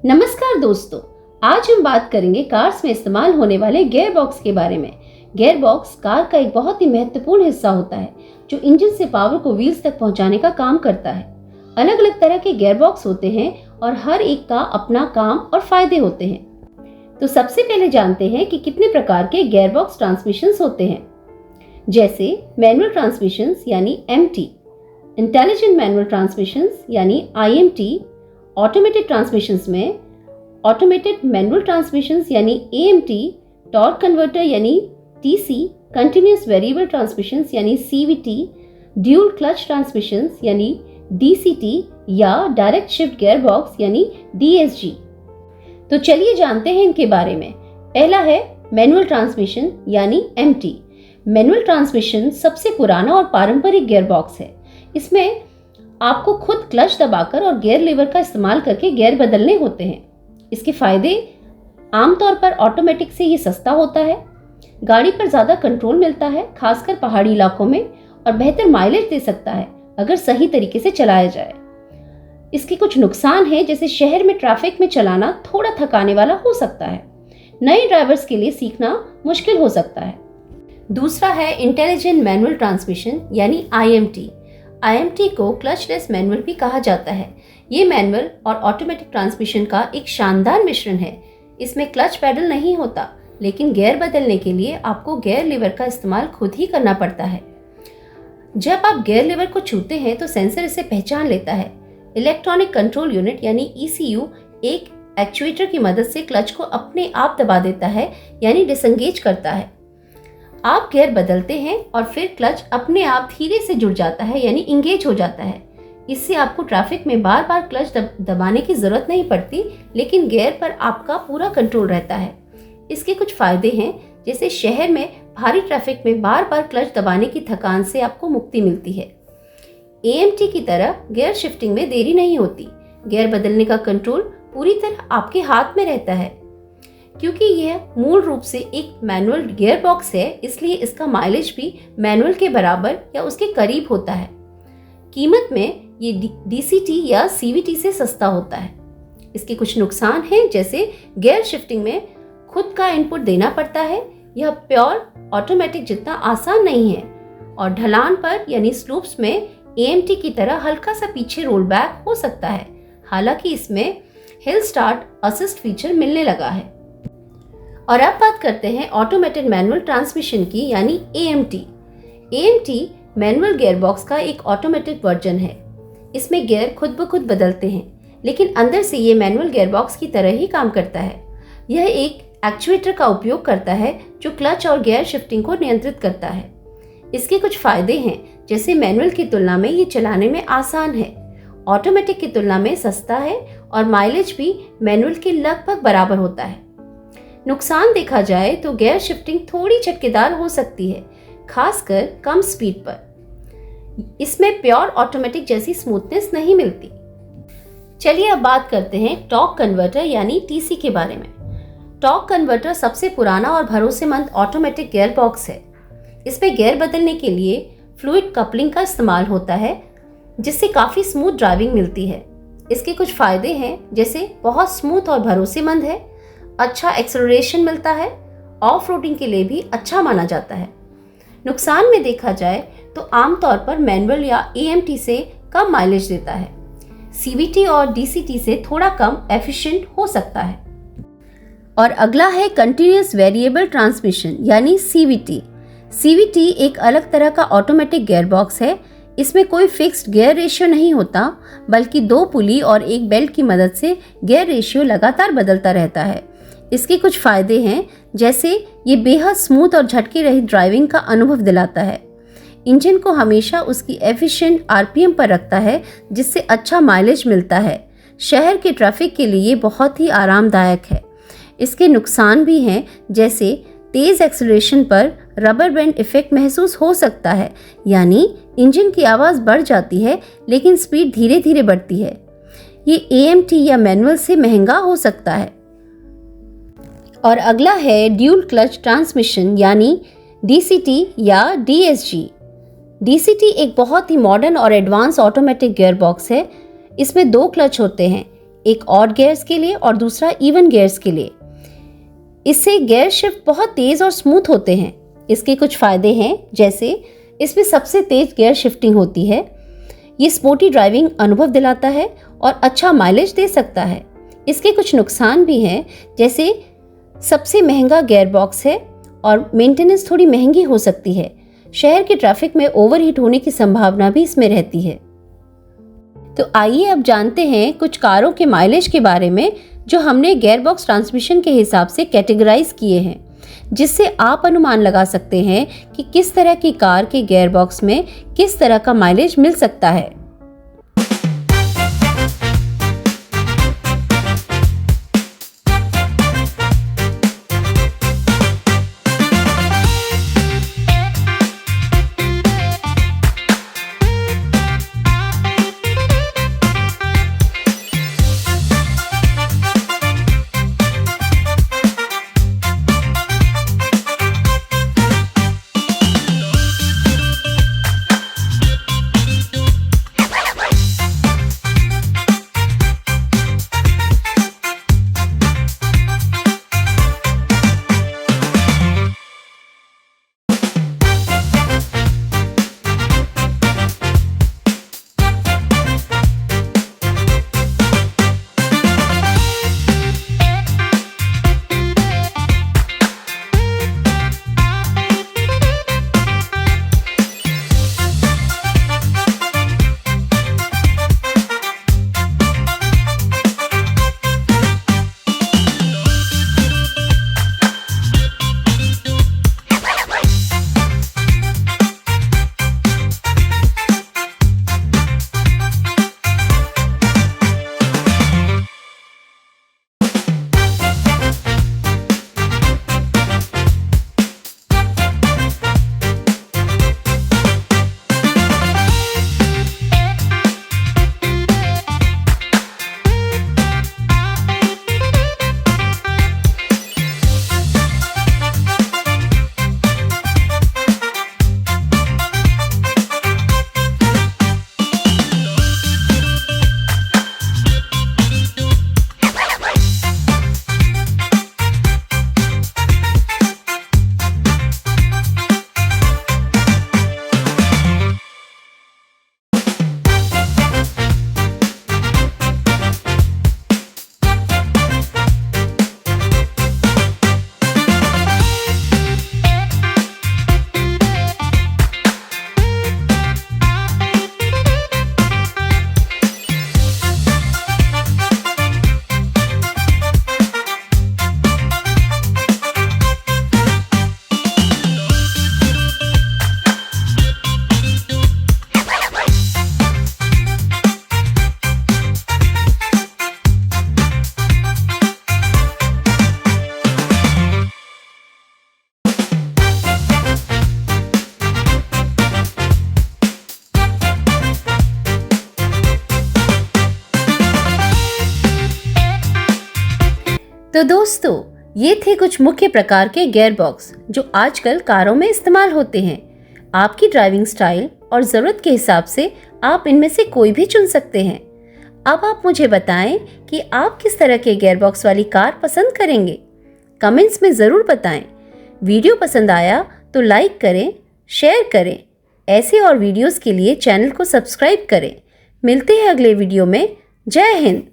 नमस्कार दोस्तों, आज हम बात करेंगे कार्स में इस्तेमाल होने वाले गियर बॉक्स के बारे में। गियर बॉक्स कार का एक बहुत ही महत्वपूर्ण हिस्सा होता है जो इंजन से पावर को व्हील्स तक पहुंचाने का काम करता है। अलग अलग तरह के गियर बॉक्स होते हैं और हर एक का अपना काम और फायदे होते हैं। तो सबसे पहले जानते हैं कि कितने प्रकार के गियर बॉक्स ट्रांसमिशंस होते हैं। जैसे मैनुअल ट्रांसमिशंस यानी MT, इंटेलिजेंट मैनुअल ट्रांसमिशंस यानी IMT, ऑटोमेटेड ट्रांसमिशंस में ऑटोमेटेड मैनुअल ट्रांसमिशंस यानी AMT, टॉर्क कन्वर्टर यानी TC, कंटिन्यूअस वेरिएबल ट्रांसमिशंस यानी CVT, ड्यूल क्लच ट्रांसमिशंस यानी DCT या डायरेक्ट शिफ्ट गियर बॉक्स यानी DSG। तो चलिए जानते हैं इनके बारे में। पहला है मैनुअल ट्रांसमिशन यानी MT। मैनुअल ट्रांसमिशन सबसे पुराना और पारंपरिक गियर बॉक्स है। इसमें आपको खुद क्लच दबाकर और गियर लीवर का इस्तेमाल करके गियर बदलने होते हैं। इसके फायदे, आमतौर पर ऑटोमेटिक से ये सस्ता होता है, गाड़ी पर ज़्यादा कंट्रोल मिलता है खासकर पहाड़ी इलाकों में, और बेहतर माइलेज दे सकता है अगर सही तरीके से चलाया जाए। इसके कुछ नुकसान हैं, जैसे शहर में ट्रैफिक में चलाना थोड़ा थकाने वाला हो सकता है। नए ड्राइवर्स के लिए सीखना मुश्किल हो सकता है। दूसरा है इंटेलिजेंट मैनुअल ट्रांसमिशन यानी IMT। IMT को क्लचलेस मैनुअल भी कहा जाता है। ये मैनुअल और ऑटोमेटिक ट्रांसमिशन का एक शानदार मिश्रण है। इसमें क्लच पैडल नहीं होता, लेकिन गियर बदलने के लिए आपको गियर लीवर का इस्तेमाल खुद ही करना पड़ता है। जब आप गियर लीवर को छूते हैं तो सेंसर इसे पहचान लेता है। इलेक्ट्रॉनिक कंट्रोल यूनिट यानी ECU एक एक्चुएटर की मदद से क्लच को अपने आप दबा देता है यानी डिसंगेज करता है। आप गियर बदलते हैं और फिर क्लच अपने आप धीरे से जुड़ जाता है यानी इंगेज हो जाता है। इससे आपको ट्रैफिक में बार बार क्लच दबाने की जरूरत नहीं पड़ती, लेकिन गियर पर आपका पूरा कंट्रोल रहता है। इसके कुछ फायदे हैं, जैसे शहर में भारी ट्रैफिक में बार बार क्लच दबाने की थकान से आपको मुक्ति मिलती है। AMT की तरह गियर शिफ्टिंग में देरी नहीं होती। गियर बदलने का कंट्रोल पूरी तरह आपके हाथ में रहता है। क्योंकि यह मूल रूप से एक मैनुअल गियर बॉक्स है, इसलिए इसका माइलेज भी मैनुअल के बराबर या उसके करीब होता है। कीमत में ये DCT या CVT से सस्ता होता है। इसके कुछ नुकसान हैं, जैसे गियर शिफ्टिंग में खुद का इनपुट देना पड़ता है। यह प्योर ऑटोमेटिक जितना आसान नहीं है, और ढलान पर यानी स्लूप्स में AMT की तरह हल्का सा पीछे रोल बैक हो सकता है। हालांकि इसमें हिल स्टार्ट असिस्ट फीचर मिलने लगा है। और अब बात करते हैं ऑटोमेटेड मैनुअल ट्रांसमिशन की यानी AMT। AMT manual gear box का एक ऑटोमेटिक वर्जन है। इसमें गियर खुद ब खुद बदलते हैं, लेकिन अंदर से ये मैनुअल गियर बॉक्स की तरह ही काम करता है। यह एक एक्चुएटर का उपयोग करता है जो क्लच और गियर शिफ्टिंग को नियंत्रित करता है। इसके कुछ फायदे हैं, जैसे मैनुअल की तुलना में ये चलाने में आसान है, ऑटोमेटिक की तुलना में सस्ता है, और माइलेज भी मैनुअल के लगभग बराबर होता है। नुकसान देखा जाए तो गियर शिफ्टिंग थोड़ी झटकेदार हो सकती है, खासकर कम स्पीड पर। इसमें प्योर ऑटोमेटिक जैसी स्मूथनेस नहीं मिलती। चलिए अब बात करते हैं टॉर्क कन्वर्टर यानी TC के बारे में। टॉर्क कन्वर्टर सबसे पुराना और भरोसेमंद ऑटोमेटिक गियर बॉक्स है। इसमें गियर बदलने के लिए फ्लूइड कपलिंग का इस्तेमाल होता है, जिससे काफ़ी स्मूथ ड्राइविंग मिलती है। इसके कुछ फायदे हैं, जैसे बहुत स्मूथ और भरोसेमंद है, अच्छा एक्सेलरेशन मिलता है, ऑफ रोडिंग के लिए भी अच्छा माना जाता है। नुकसान में देखा जाए तो आमतौर पर मैनुअल या AMT से कम माइलेज देता है। CVT और DCT से थोड़ा कम एफिशिएंट हो सकता है। और अगला है कंटिन्यूअस वेरिएबल ट्रांसमिशन यानी CVT। CVT एक अलग तरह का ऑटोमेटिक गियर बॉक्स है। इसमें कोई फिक्स्ड गियर रेशियो नहीं होता, बल्कि 2 पुली और एक बेल्ट की मदद से गियर रेशियो लगातार बदलता रहता है। इसके कुछ फायदे हैं, जैसे ये बेहद स्मूथ और झटके रहित ड्राइविंग का अनुभव दिलाता है। इंजन को हमेशा उसकी एफिशिएंट RPM पर रखता है, जिससे अच्छा माइलेज मिलता है। शहर के ट्रैफिक के लिए बहुत ही आरामदायक है। इसके नुकसान भी हैं, जैसे तेज एक्सेलरेशन पर रबर बैंड इफेक्ट महसूस हो सकता है, यानी इंजन की आवाज़ बढ़ जाती है लेकिन स्पीड धीरे धीरे बढ़ती है। ये AMT या मैनुअल से महंगा हो सकता है। और अगला है ड्यूल क्लच ट्रांसमिशन यानी DCT या DSG। DCT एक बहुत ही मॉडर्न और एडवांस ऑटोमेटिक गियर बॉक्स है। इसमें 2 क्लच होते हैं, एक ऑड गियर्स के लिए और दूसरा इवन गियर्स के लिए। इससे गियर शिफ्ट बहुत तेज और स्मूथ होते हैं। इसके कुछ फायदे हैं, जैसे इसमें सबसे तेज गियर शिफ्टिंग होती है, ये स्पोर्टी ड्राइविंग अनुभव दिलाता है और अच्छा माइलेज दे सकता है। इसके कुछ नुकसान भी हैं, जैसे सबसे महंगा गियर बॉक्स है और मेंटेनेंस थोड़ी महंगी हो सकती है। शहर के ट्रैफिक में ओवरहीट होने की संभावना भी इसमें रहती है। तो आइए अब जानते हैं कुछ कारों के माइलेज के बारे में जो हमने गियरबॉक्स ट्रांसमिशन के हिसाब से कैटेगराइज किए हैं, जिससे आप अनुमान लगा सकते हैं कि किस तरह की कार के गियरबॉक्स में किस तरह का माइलेज मिल सकता है। तो दोस्तों, ये थे कुछ मुख्य प्रकार के गियर बॉक्स जो आजकल कारों में इस्तेमाल होते हैं। आपकी ड्राइविंग स्टाइल और ज़रूरत के हिसाब से आप इनमें से कोई भी चुन सकते हैं। अब आप मुझे बताएं कि आप किस तरह के गियर बॉक्स वाली कार पसंद करेंगे। कमेंट्स में ज़रूर बताएं। वीडियो पसंद आया तो लाइक करें, शेयर करें। ऐसे और वीडियोस के लिए चैनल को सब्सक्राइब करें। मिलते हैं अगले वीडियो में। जय हिंद।